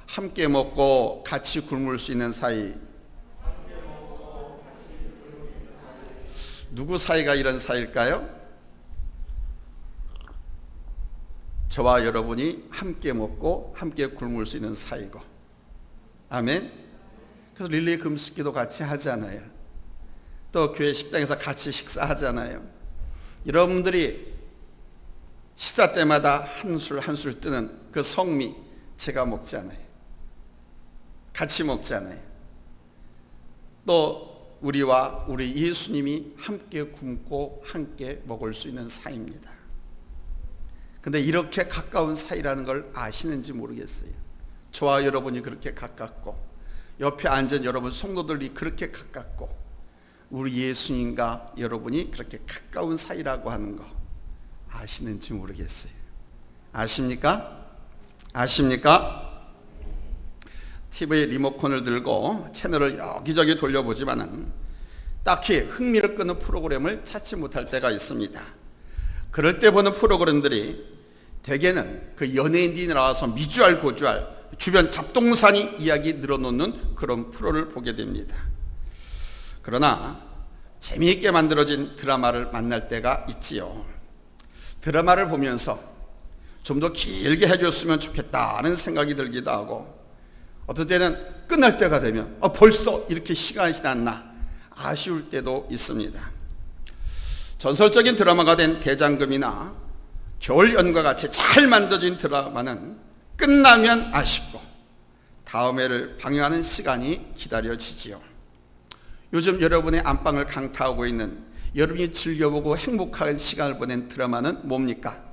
함께 먹고 같이 굶을 수 있는 사이. 누구 사이가 이런 사이일까요? 저와 여러분이 함께 먹고 함께 굶을 수 있는 사이고. 아멘. 그래서 릴레이 금식기도 같이 하잖아요. 또 교회 식당에서 같이 식사하잖아요. 여러분들이 식사 때마다 한 술 한 술 뜨는 그 성미 제가 먹지 않아요. 같이 먹지 않아요. 또 우리와 우리 예수님이 함께 굶고 함께 먹을 수 있는 사이입니다. 근데 이렇게 가까운 사이라는 걸 아시는지 모르겠어요. 저와 여러분이 그렇게 가깝고 옆에 앉은 여러분 성도들이 그렇게 가깝고 우리 예수님과 여러분이 그렇게 가까운 사이라고 하는 거 아시는지 모르겠어요. 아십니까? 아십니까? TV의 리모컨을 들고 채널을 여기저기 돌려보지만은 딱히 흥미를 끄는 프로그램을 찾지 못할 때가 있습니다. 그럴 때 보는 프로그램들이 대개는 그 연예인들이 나와서 미주알 고주알 주변 잡동사니 이야기 늘어놓는 그런 프로를 보게 됩니다. 그러나 재미있게 만들어진 드라마를 만날 때가 있지요. 드라마를 보면서 좀 더 길게 해줬으면 좋겠다는 생각이 들기도 하고 어떤 때는 끝날 때가 되면 벌써 이렇게 시간이 지났나 아쉬울 때도 있습니다. 전설적인 드라마가 된 대장금이나 겨울연가 같이 잘 만들어진 드라마는 끝나면 아쉽고 다음 해를 방영하는 시간이 기다려지지요. 요즘 여러분의 안방을 강타하고 있는 여러분이 즐겨보고 행복한 시간을 보낸 드라마는 뭡니까?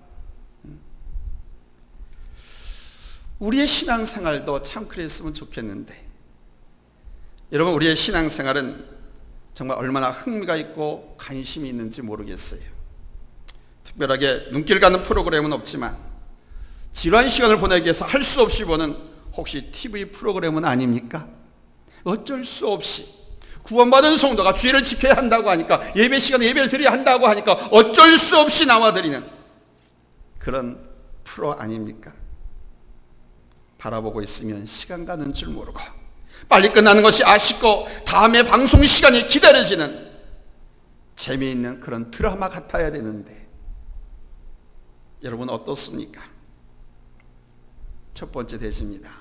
우리의 신앙생활도 참 그랬으면 좋겠는데 여러분 우리의 신앙생활은 정말 얼마나 흥미가 있고 관심이 있는지 모르겠어요. 특별하게 눈길 가는 프로그램은 없지만 지루한 시간을 보내기 위해서 할 수 없이 보는 혹시 TV 프로그램은 아닙니까? 어쩔 수 없이 구원받은 성도가 죄를 지켜야 한다고 하니까 예배 시간에 예배를 드려야 한다고 하니까 어쩔 수 없이 나와드리는 그런 프로 아닙니까? 바라보고 있으면 시간 가는 줄 모르고 빨리 끝나는 것이 아쉽고 다음에 방송 시간이 기다려지는 재미있는 그런 드라마 같아야 되는데 여러분 어떻습니까? 첫 번째 대지입니다.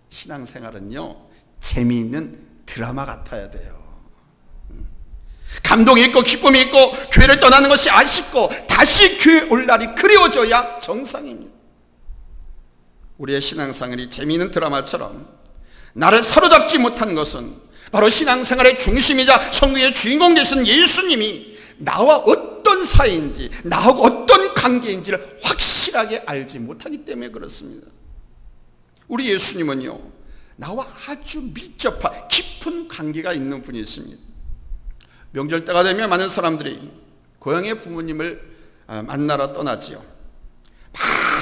신앙생활은요 재미있는 드라마 같아야 돼요. 감동이 있고 기쁨이 있고 교회를 떠나는 것이 아쉽고 다시 교회 올 날이 그리워져야 정상입니다. 우리의 신앙생활이 재미있는 드라마처럼 나를 사로잡지 못한 것은 바로 신앙생활의 중심이자 성경의 주인공 되신 예수님이 나와 어떤 사이인지 나하고 어떤 관계인지를 확실하게 알지 못하기 때문에 그렇습니다. 우리 예수님은요 나와 아주 밀접한 깊은 관계가 있는 분이십니다. 명절 때가 되면 많은 사람들이 고향의 부모님을 만나러 떠나지요.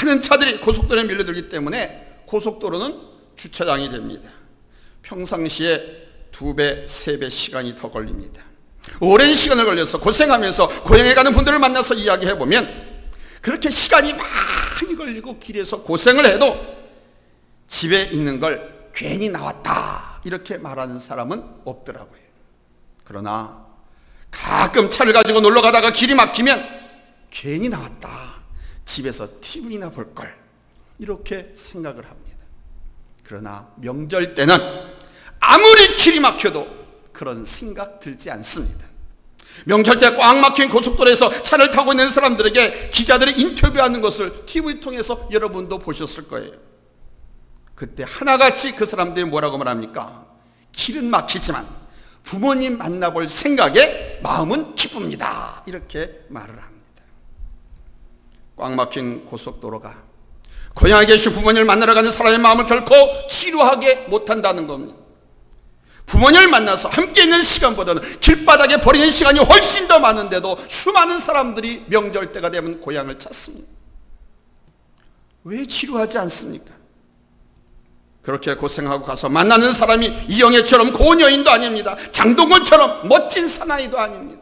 많은 차들이 고속도로에 밀려들기 때문에 고속도로는 주차장이 됩니다. 평상시에 2배, 3배 시간이 더 걸립니다. 오랜 시간을 걸려서 고생하면서 고향에 가는 분들을 만나서 이야기해보면 그렇게 시간이 많이 걸리고 길에서 고생을 해도 집에 있는 걸 괜히 나왔다 이렇게 말하는 사람은 없더라고요. 그러나 가끔 차를 가지고 놀러 가다가 길이 막히면 괜히 나왔다. 집에서 TV나 볼 걸 이렇게 생각을 합니다. 그러나 명절 때는 아무리 길이 막혀도 그런 생각 들지 않습니다. 명절 때 꽉 막힌 고속도로에서 차를 타고 있는 사람들에게 기자들이 인터뷰하는 것을 TV 통해서 여러분도 보셨을 거예요. 그때 하나같이 그 사람들이 뭐라고 말합니까? 길은 막히지만 부모님 만나볼 생각에 마음은 기쁩니다. 이렇게 말을 합니다. 꽉 막힌 고속도로가 고향에 계신 부모님을 만나러 가는 사람의 마음을 결코 치료하게 못한다는 겁니다. 부모님을 만나서 함께 있는 시간보다는 길바닥에 버리는 시간이 훨씬 더 많은데도 수많은 사람들이 명절 때가 되면 고향을 찾습니다. 왜 치료하지 않습니까? 그렇게 고생하고 가서 만나는 사람이 이영애처럼 고운 여인도 아닙니다. 장동건처럼 멋진 사나이도 아닙니다.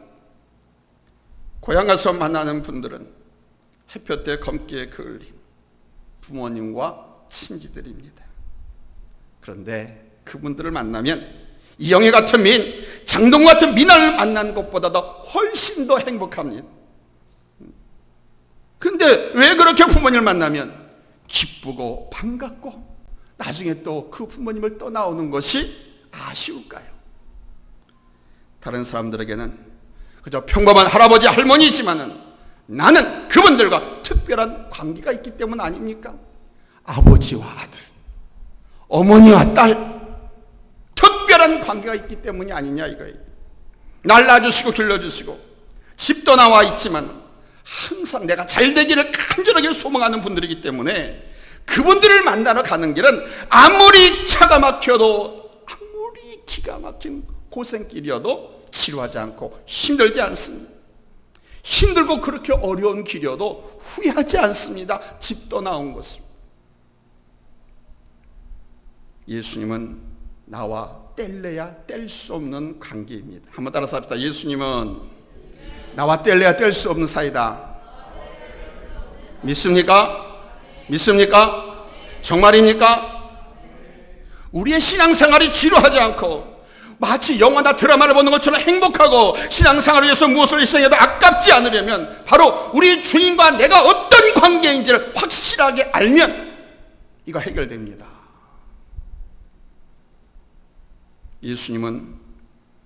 고향 가서 만나는 분들은 햇볕에 검기에 그을린 부모님과 친지들입니다. 그런데 그분들을 만나면 이영애 같은 미인, 장동 같은 미남을 만난 것보다도 훨씬 더 행복합니다. 근데 왜 그렇게 부모님을 만나면 기쁘고 반갑고 나중에 또 그 부모님을 떠나오는 것이 아쉬울까요? 다른 사람들에게는 그저 평범한 할아버지 할머니지만은 나는 그분들과 특별한 관계가 있기 때문 아닙니까? 아버지와 아들, 어머니와 딸, 특별한 관계가 있기 때문이 아니냐 이거예요. 날 낳아주시고 길러주시고 집도 나와 있지만 항상 내가 잘 되기를 간절하게 소망하는 분들이기 때문에 그분들을 만나러 가는 길은 아무리 차가 막혀도 아무리 기가 막힌 고생길이어도 지루하지 않고 힘들지 않습니다. 힘들고 그렇게 어려운 길이어도 후회하지 않습니다. 집 떠나온 것을. 예수님은 나와 뗄래야 뗄 수 없는 관계입니다. 한번 따라서 합시다. 예수님은 나와 뗄래야 뗄 수 없는 사이다. 믿습니까? 믿습니까? 정말입니까? 우리의 신앙생활이 지루하지 않고 마치 영화나 드라마를 보는 것처럼 행복하고 신앙생활을 위해서 무엇을 희생해도 아깝지 않으려면 바로 우리 주님과 내가 어떤 관계인지를 확실하게 알면 이거 해결됩니다. 예수님은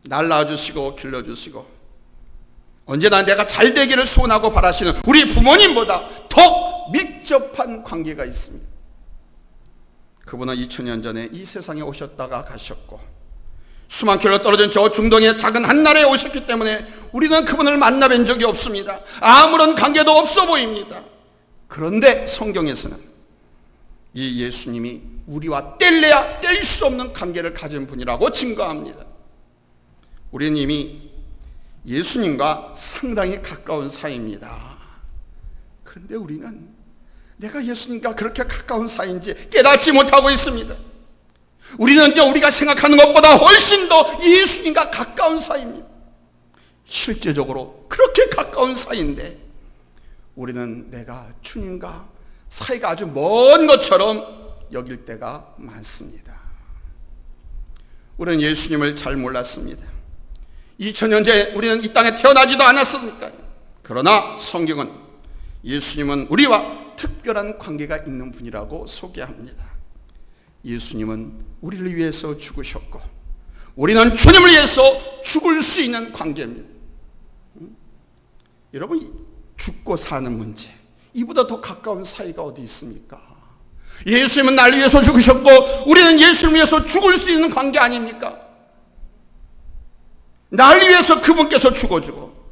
날 낳아주시고 길러주시고 언제나 내가 잘 되기를 소원하고 바라시는 우리 부모님보다 더 밀접한 관계가 있습니다. 그분은 2000년 전에 이 세상에 오셨다가 가셨고 수만 킬로 떨어진 저 중동의 작은 한 나라에 오셨기 때문에 우리는 그분을 만나뵌 적이 없습니다. 아무런 관계도 없어 보입니다. 그런데 성경에서는 이 예수님이 우리와 뗄래야 뗄 수 없는 관계를 가진 분이라고 증거합니다. 우리는 이미 예수님과 상당히 가까운 사이입니다. 그런데 우리는 내가 예수님과 그렇게 가까운 사이인지 깨닫지 못하고 있습니다. 우리는요, 우리가 생각하는 것보다 훨씬 더 예수님과 가까운 사이입니다. 실제적으로 그렇게 가까운 사이인데 우리는 내가 주님과 사이가 아주 먼 것처럼 여길 때가 많습니다. 우리는 예수님을 잘 몰랐습니다. 2000년 전에 우리는 이 땅에 태어나지도 않았으니까요. 그러나 성경은 예수님은 우리와 특별한 관계가 있는 분이라고 소개합니다. 예수님은 우리를 위해서 죽으셨고 우리는 주님을 위해서 죽을 수 있는 관계입니다. 여러분, 죽고 사는 문제, 이보다 더 가까운 사이가 어디 있습니까? 예수님은 나를 위해서 죽으셨고 우리는 예수님을 위해서 죽을 수 있는 관계 아닙니까? 나를 위해서 그분께서 죽어주고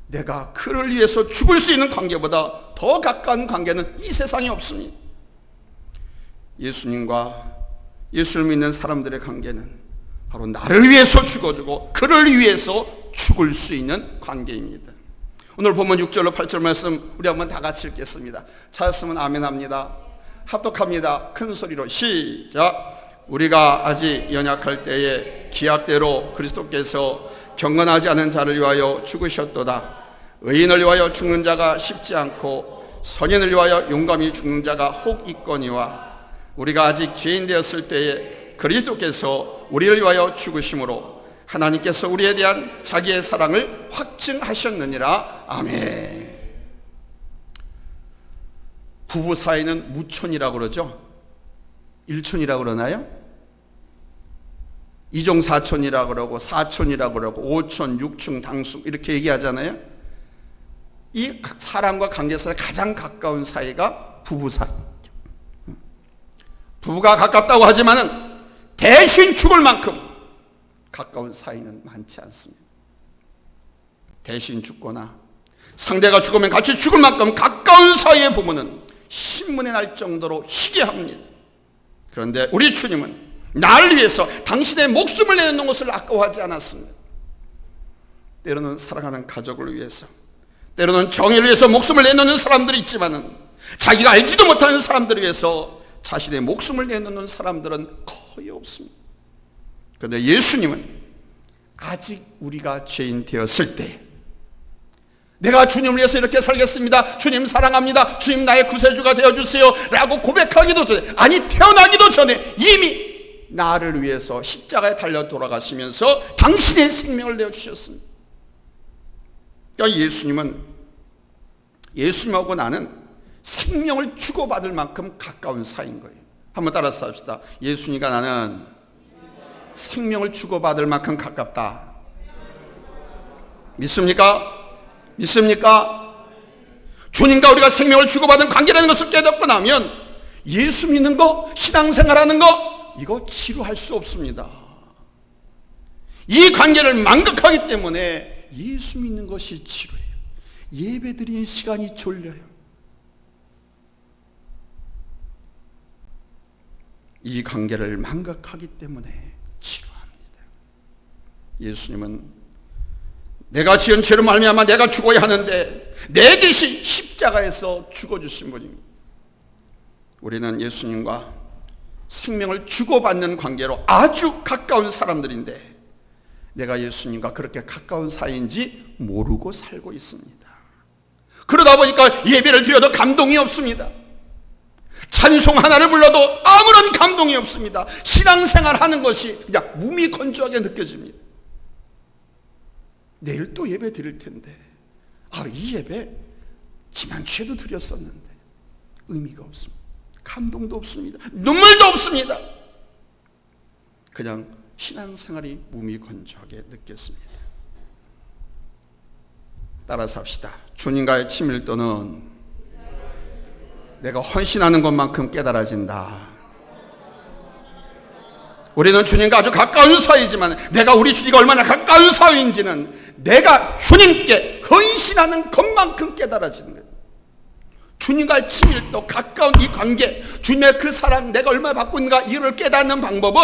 내가 그를 위해서 죽을 수 있는 관계보다 더 가까운 관계는 이 세상에 없습니다. 예수님과 예수를 믿는 사람들의 관계는 바로 나를 위해서 죽어주고 그를 위해서 죽을 수 있는 관계입니다. 오늘 본문 6절로 8절 말씀 우리 한번 다 같이 읽겠습니다. 찾았으면 아멘 합니다. 합독합니다. 큰 소리로 시작. 우리가 아직 연약할 때에 기약대로 그리스도께서 경건하지 않은 자를 위하여 죽으셨도다. 의인을 위하여 죽는 자가 쉽지 않고 선인을 위하여 용감히 죽는 자가 혹 있거니와 우리가 아직 죄인 되었을 때에 그리스도께서 우리를 위하여 죽으심으로 하나님께서 우리에 대한 자기의 사랑을 확증하셨느니라. 아멘. 부부 사이는 무촌이라고 그러죠. 일촌이라고 그러나요? 이종사촌이라고 그러고 사촌이라고 그러고 오촌, 육촌, 당숙 이렇게 얘기하잖아요. 이 사람과 관계에서 가장 가까운 사이가 부부 사이. 부부가 가깝다고 하지만은 대신 죽을 만큼 가까운 사이는 많지 않습니다. 대신 죽거나 상대가 죽으면 같이 죽을 만큼 가까운 사이의 부부는 신문에 날 정도로 희귀합니다. 그런데 우리 주님은 나를 위해서 당신의 목숨을 내놓는 것을 아까워하지 않았습니다. 때로는 사랑하는 가족을 위해서, 때로는 정의를 위해서 목숨을 내놓는 사람들이 있지만은 자기가 알지도 못하는 사람들을 위해서 자신의 목숨을 내놓는 사람들은 거의 없습니다. 그런데 예수님은 아직 우리가 죄인 되었을 때 내가 주님을 위해서 이렇게 살겠습니다. 주님 사랑합니다. 주님 나의 구세주가 되어주세요 라고 고백하기도 전에, 아니 태어나기도 전에 이미 나를 위해서 십자가에 달려 돌아가시면서 당신의 생명을 내어주셨습니다. 그러니까 예수님하고 나는 생명을 주고받을 만큼 가까운 사이인 거예요. 한번 따라서 합시다. 예수님과 나는 생명을 주고받을 만큼 가깝다. 믿습니까? 믿습니까? 주님과 우리가 생명을 주고받은 관계라는 것을 깨닫고 나면 예수 믿는 거, 신앙생활하는 거, 이거 지루할 수 없습니다. 이 관계를 망각하기 때문에 예수 믿는 것이 지루해요. 예배 드리는 시간이 졸려요. 이 관계를 망각하기 때문에 지루합니다. 예수님은 내가 지은 죄로 말미암아 내가 죽어야 하는데 내 대신 십자가에서 죽어주신 분입니다. 우리는 예수님과 생명을 주고받는 관계로 아주 가까운 사람들인데 내가 예수님과 그렇게 가까운 사이인지 모르고 살고 있습니다. 그러다 보니까 예배를 드려도 감동이 없습니다. 찬송 하나를 불러도 아무런 감동이 없습니다. 신앙생활 하는 것이 그냥 몸이 건조하게 느껴집니다. 내일 또 예배 드릴 텐데 이 예배 지난주에도 드렸었는데 의미가 없습니다. 감동도 없습니다. 눈물도 없습니다. 그냥 신앙생활이 몸이 건조하게 느꼈습니다. 따라서 합시다. 주님과의 친밀도는 내가 헌신하는 것만큼 깨달아진다. 우리는 주님과 아주 가까운 사이지만 내가 우리 주님과 얼마나 가까운 사이인지는 내가 주님께 헌신하는 것만큼 깨달아지는 거예요. 주님과의 친밀도, 가까운 이 관계, 주님의 그 사랑, 내가 얼마나 받고 있는가 이를 깨닫는 방법은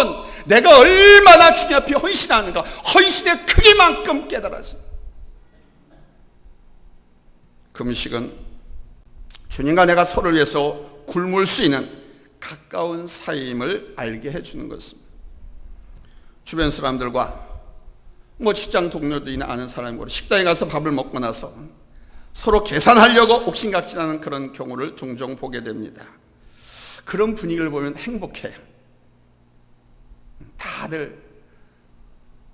내가 얼마나 주님 앞에 헌신하는가, 헌신의 크기만큼 깨달아집니다. 금식은 주님과 내가 서로를 위해서 굶을 수 있는 가까운 사이임을 알게 해주는 것입니다. 주변 사람들과 직장 동료들이나 아는 사람과 식당에 가서 밥을 먹고 나서 서로 계산하려고 옥신각신하는 그런 경우를 종종 보게 됩니다. 그런 분위기를 보면 행복해요. 다들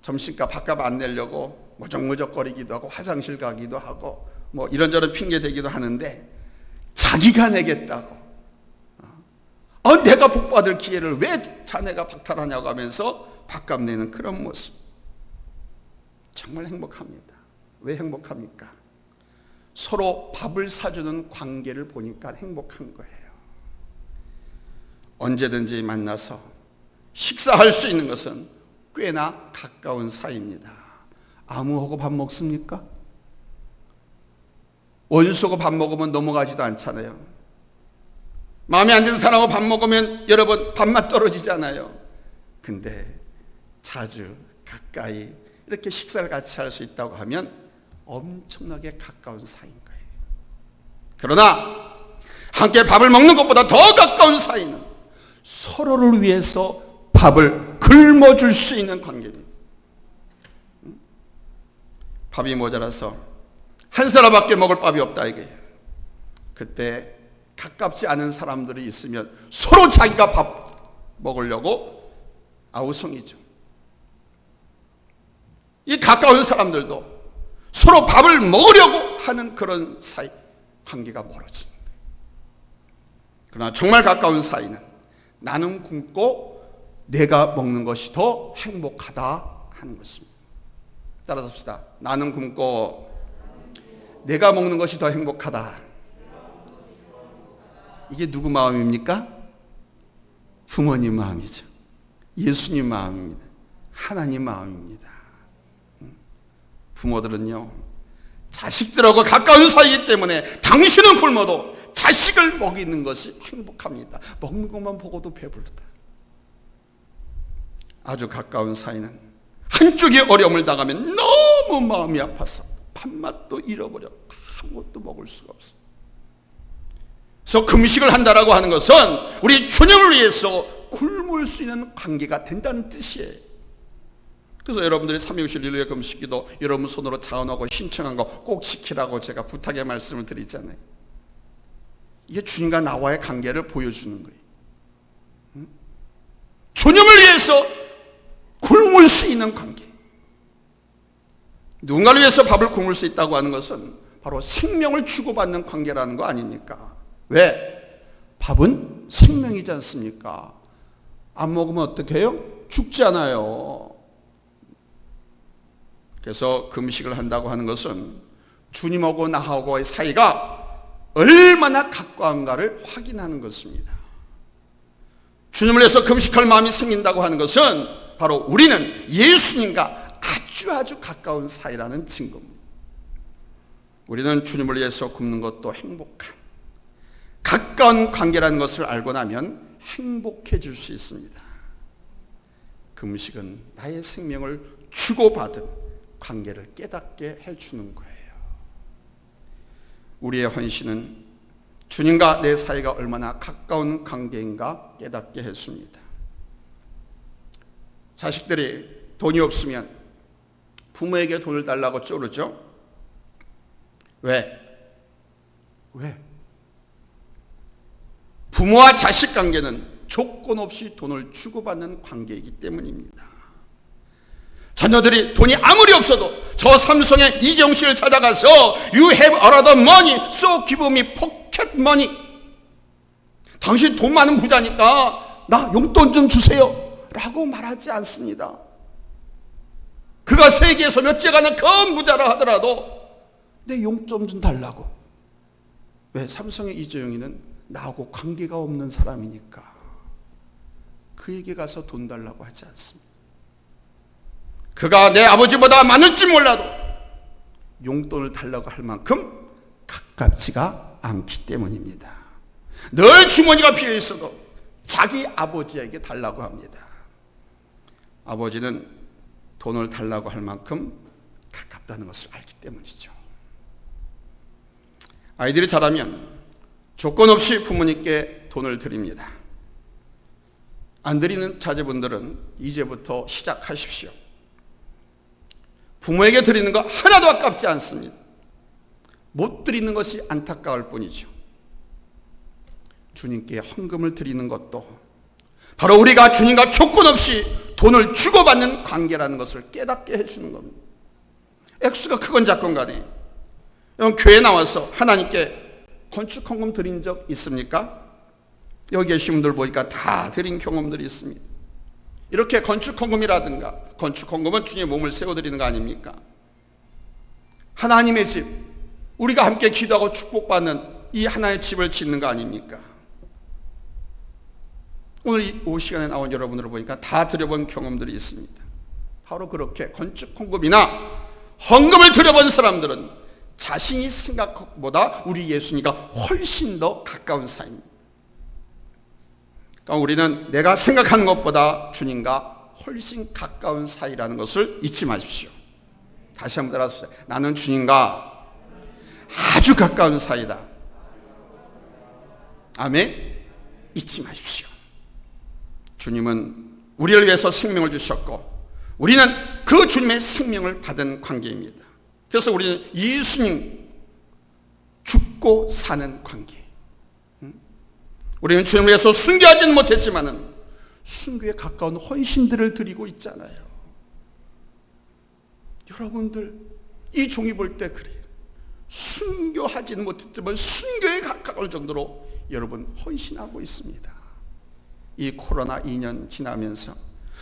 점심값 밥값 안 내려고 머적머적거리기도 하고 화장실 가기도 하고 이런저런 핑계 대기도 하는데 자기가 내겠다고 내가 복받을 기회를 왜 자네가 박탈하냐고 하면서 밥값 내는 그런 모습 정말 행복합니다. 왜 행복합니까? 서로 밥을 사주는 관계를 보니까 행복한 거예요. 언제든지 만나서 식사할 수 있는 것은 꽤나 가까운 사이입니다. 아무하고 밥 먹습니까? 원수하고 밥 먹으면 넘어가지도 않잖아요. 마음에 안 드는 사람하고 밥 먹으면 여러분 밥맛 떨어지잖아요. 근데 자주 가까이 이렇게 식사를 같이 할 수 있다고 하면 엄청나게 가까운 사이인 거예요. 그러나 함께 밥을 먹는 것보다 더 가까운 사이는 서로를 위해서 밥을 굶어줄 수 있는 관계입니다. 밥이 모자라서 한 사람밖에 먹을 밥이 없다 이거예요. 그때 가깝지 않은 사람들이 있으면 서로 자기가 밥 먹으려고 아우성이죠. 이 가까운 사람들도 서로 밥을 먹으려고 하는 그런 사이, 관계가 멀어지는 거예요. 그러나 정말 가까운 사이는 나는 굶고 내가 먹는 것이 더 행복하다 하는 것입니다. 따라서 합시다. 나는 굶고 내가 먹는 것이 더 행복하다. 이게 누구 마음입니까? 부모님 마음이죠. 예수님 마음입니다. 하나님 마음입니다. 부모들은요, 자식들하고 가까운 사이이기 때문에 당신은 굶어도 자식을 먹이는 것이 행복합니다. 먹는 것만 보고도 배부르다. 아주 가까운 사이는 한쪽이 어려움을 당하면 너무 마음이 아파서 밥맛도 잃어버려 아무것도 먹을 수가 없어. 그래서 금식을 한다라고 하는 것은 우리 주님을 위해서 굶을 수 있는 관계가 된다는 뜻이에요. 그래서 여러분들이 360일 일요일 금식기도 여러분 손으로 자원하고 신청한 거 꼭 지키라고 제가 부탁의 말씀을 드리잖아요. 이게 주님과 나와의 관계를 보여주는 거예요. 주님을 위해서 위해서 굶을 수 있는 관계. 누군가를 위해서 밥을 굶을 수 있다고 하는 것은 바로 생명을 주고받는 관계라는 거 아닙니까? 왜? 밥은 생명이지 않습니까? 안 먹으면 어떻게 해요? 죽잖아요. 그래서 금식을 한다고 하는 것은 주님하고 나하고의 사이가 얼마나 가까운가를 확인하는 것입니다. 주님을 위해서 금식할 마음이 생긴다고 하는 것은 바로 우리는 예수님과 아주 가까운 사이라는 증거입니다. 우리는 주님을 위해서 굶는 것도 행복한 가까운 관계라는 것을 알고 나면 행복해질 수 있습니다. 금식은 나의 생명을 주고받은 관계를 깨닫게 해주는 거예요. 우리의 헌신은 주님과 내 사이가 얼마나 가까운 관계인가 깨닫게 했습니다. 자식들이 돈이 없으면 부모에게 돈을 달라고 쪼르죠. 왜? 부모와 자식 관계는 조건 없이 돈을 주고받는 관계이기 때문입니다. 자녀들이 돈이 아무리 없어도 저 삼성의 이재용 씨를 찾아가서 You have a lot of money, so give me pocket money. 당신 돈 많은 부자니까 나 용돈 좀 주세요 라고 말하지 않습니다. 그가 세계에서 몇째 가는 큰 부자라 하더라도 내 용돈 좀 달라고. 왜? 삼성의 이재용이는 나하고 관계가 없는 사람이니까 그에게 가서 돈 달라고 하지 않습니다. 그가 내 아버지보다 많을지 몰라도 용돈을 달라고 할 만큼 가깝지가 않기 때문입니다. 늘 주머니가 비어 있어도 자기 아버지에게 달라고 합니다. 아버지는 돈을 달라고 할 만큼 가깝다는 것을 알기 때문이죠. 아이들이 자라면 조건 없이 부모님께 돈을 드립니다. 안 드리는 자제분들은 이제부터 시작하십시오. 부모에게 드리는 거 하나도 아깝지 않습니다. 못 드리는 것이 안타까울 뿐이죠. 주님께 헌금을 드리는 것도 바로 우리가 주님과 조건 없이 돈을 주고받는 관계라는 것을 깨닫게 해주는 겁니다. 액수가 크건 작건 간에 여러분 교회 나와서 하나님께 건축 헌금 드린 적 있습니까? 여기 계신 분들 보니까 다 드린 경험들이 있습니다. 이렇게 건축 헌금이라든가, 건축 헌금은 주님의 몸을 세워드리는 거 아닙니까? 하나님의 집, 우리가 함께 기도하고 축복받는 이 하나의 집을 짓는 거 아닙니까? 오늘 이 오후 시간에 나온 여러분들을 보니까 다 드려본 경험들이 있습니다. 바로 그렇게 건축 헌금이나 헌금을 드려본 사람들은 자신이 생각보다 우리 예수님과 훨씬 더 가까운 사이입니다. 그러니까 우리는 내가 생각하는 것보다 주님과 훨씬 가까운 사이라는 것을 잊지 마십시오. 다시 한번 따라하십시오. 나는 주님과 아주 가까운 사이다. 아멘. 잊지 마십시오. 주님은 우리를 위해서 생명을 주셨고 우리는 그 주님의 생명을 받은 관계입니다. 그래서 우리는 예수님 죽고 사는 관계. 우리는 주님을 위해서 순교하지는 못했지만은 순교에 가까운 헌신들을 드리고 있잖아요. 여러분들 이 종이 볼 때 그래요. 순교하지는 못했지만 순교에 가까울 정도로 여러분 헌신하고 있습니다. 이 코로나 2년 지나면서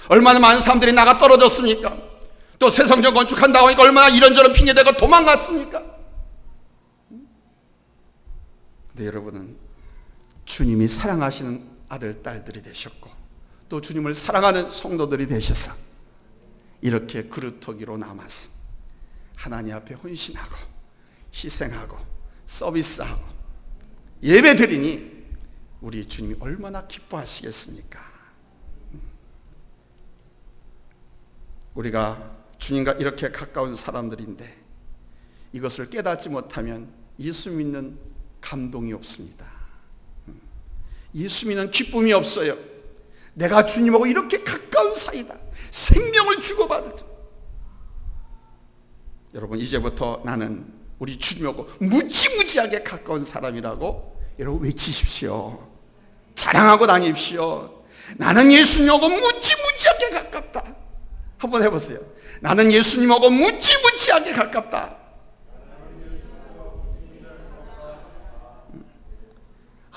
얼마나 많은 사람들이 나가 떨어졌습니까? 또 세상적 건축한다고 하니까 얼마나 이런저런 핑계대고 도망갔습니까? 근데 여러분은 주님이 사랑하시는 아들, 딸들이 되셨고 또 주님을 사랑하는 성도들이 되셔서 이렇게 그루터기로 남아서 하나님 앞에 헌신하고 희생하고 서비스하고 예배 드리니 우리 주님이 얼마나 기뻐하시겠습니까? 우리가 주님과 이렇게 가까운 사람들인데 이것을 깨닫지 못하면 예수 믿는 감동이 없습니다. 예수 믿는 기쁨이 없어요. 내가 주님하고 이렇게 가까운 사이다. 생명을 주고받을. 여러분 이제부터 나는 우리 주님하고 무지무지하게 가까운 사람이라고 여러분 외치십시오. 자랑하고 다니십시오. 나는 예수님하고 무지무지하게 무지무지하게 가깝다. 한번 해보세요. 나는 예수님하고 무지무지하게 가깝다.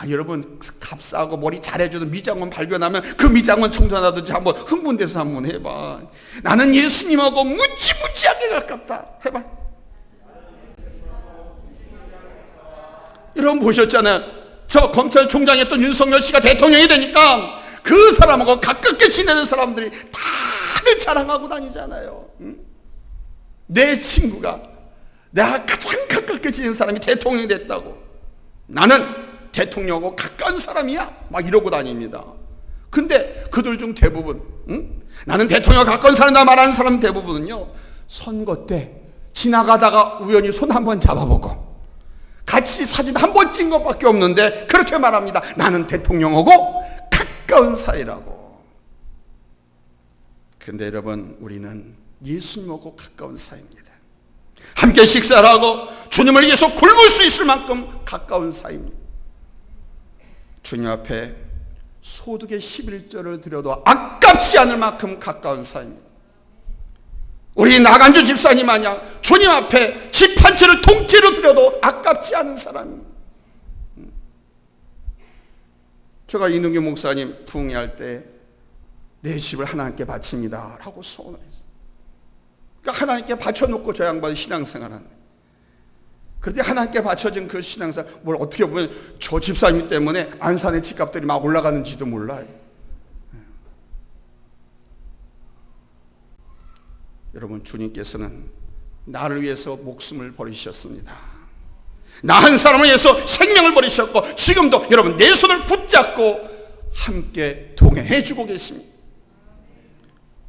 여러분, 값싸고 머리 잘해주는 미장원 발견하면 그 미장원 청소하든지 한번 흥분돼서 한번 해봐. 나는 예수님하고 무지무지하게 가깝다. 해봐. 여러분 보셨잖아요. 저 검찰총장이었던 윤석열 씨가 대통령이 되니까 그 사람하고 가깝게 지내는 사람들이 다들 자랑하고 다니잖아요. 내 친구가, 내가 가장 가깝게 지내는 사람이 대통령이 됐다고. 나는 대통령하고 가까운 사람이야, 막 이러고 다닙니다. 근데 그들 중 대부분, 나는 대통령과 가까운 사람이다 말하는 사람 대부분은요, 선거 때 지나가다가 우연히 손 한번 잡아보고 같이 사진 한 번 찍은 것밖에 없는데 그렇게 말합니다. 나는 대통령하고 가까운 사이라고. 그런데 여러분, 우리는 예수님하고 가까운 사이입니다. 함께 식사를 하고 주님을 위해서 굶을 수 있을 만큼 가까운 사이입니다. 주님 앞에 소득의 11조를 드려도 아깝지 않을 만큼 가까운 사이입니다. 우리 나간주 집사님 마냥 주님 앞에 집 한 채를 통째로 드려도 아깝지 않은 사람입니다. 제가 이능규 목사님 부흥회할 때 내 집을 하나님께 바칩니다 라고 소원했어요. 그러니까 하나님께 바쳐놓고 저 양반이 신앙생활하는 거예요. 그런데 하나님께 바쳐진 그 신앙생활, 뭘 어떻게 보면 저 집사님 때문에 안산의 집값들이 막 올라가는지도 몰라요. 여러분, 주님께서는 나를 위해서 목숨을 버리셨습니다. 나 한 사람을 위해서 생명을 버리셨고 지금도 여러분 내 손을 붙잡고 함께 동행해 주고 계십니다.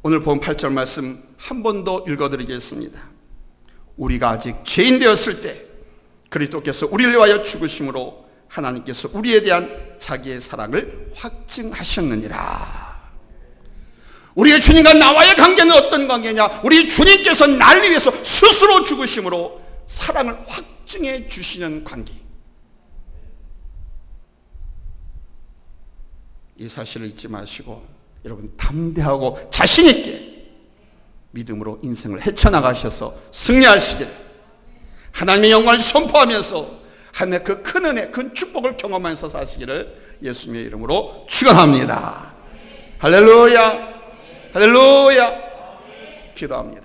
오늘 본 8절 말씀 한 번 더 읽어드리겠습니다. 우리가 아직 죄인 되었을 때 그리스도께서 우리를 위하여 죽으심으로 하나님께서 우리에 대한 자기의 사랑을 확증하셨느니라. 우리의 주님과 나와의 관계는 어떤 관계냐? 우리 주님께서 나를 위해서 스스로 죽으심으로 사랑을 확증해 주시는 관계. 이 사실을 잊지 마시고 여러분 담대하고 자신 있게 믿음으로 인생을 헤쳐나가셔서 승리하시길, 하나님의 영광을 선포하면서 하나님의 그 큰 은혜, 큰 축복을 경험하면서 사시기를 예수님의 이름으로 축원합니다. 할렐루야, 할렐루야. 기도합니다.